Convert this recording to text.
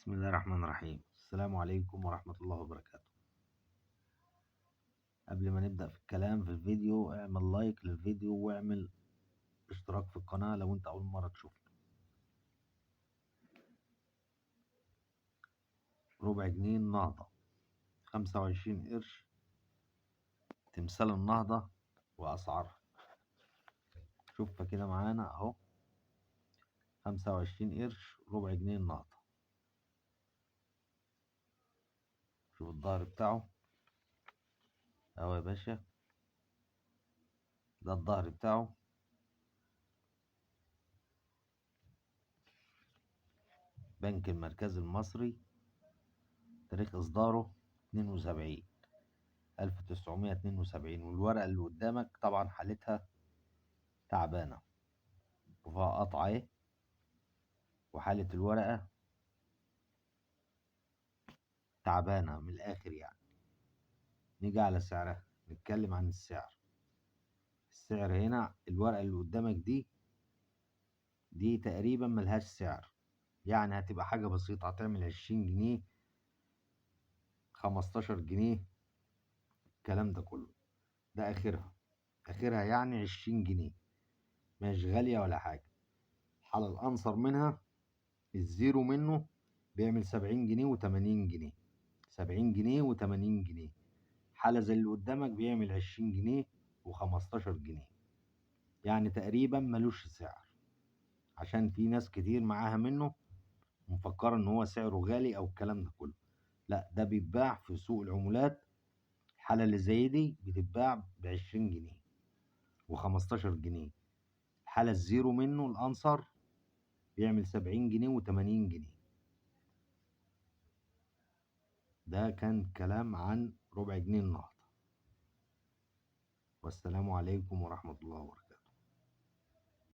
بسم الله الرحمن الرحيم. السلام عليكم ورحمة الله وبركاته. قبل ما نبدأ في الكلام في الفيديو، اعمل لايك للفيديو واعمل اشتراك في القناة لو انت أول مرة تشوفنا. ربع جنيه النهضة، 25 قرش تمثال النهضة وأسعارها. شوفها كده معانا أهو، 25 قرش ربع جنيه النهضة. شوف الظهر بتاعه أهو يا باشا، ده الظهر بتاعه. بنك المركزي المصري، تاريخ إصداره 1972. والورقة اللي قدامك طبعا حالتها تعبانة وفيها قطعة اهي، وحالة الورقة تعبانة من الآخر يعني. نيجي على سعرها، نتكلم عن السعر. السعر هنا الورقة اللي قدامك دي تقريبا ملهاش سعر، يعني هتبقى حاجة بسيطة، هتعمل 20 جنيه، 15 جنيه، الكلام ده كله. ده آخرها يعني 20 جنيه، مش غالية ولا حاجة. الحالة الأنصر منها الزيرو منه بيعمل 70 جنيه و80 جنيه، 70 جنيه و80 جنيه. حالة زي اللي قدامك بيعمل 20 جنيه و15 جنيه، يعني تقريبا ملوش سعر. عشان في ناس كتير معاها منه مفكرة ان هو سعره غالي او الكلام ده كله. لا، ده بيتباع في سوق العملات. الحالة اللي زي دي بتتباع ب20 جنيه و15 جنيه. الحالة الزيرو منه الأنصر بيعمل 70 جنيه و80 جنيه. ده كان كلام عن ربع جنيه النهاردة، والسلام عليكم ورحمة الله وبركاته.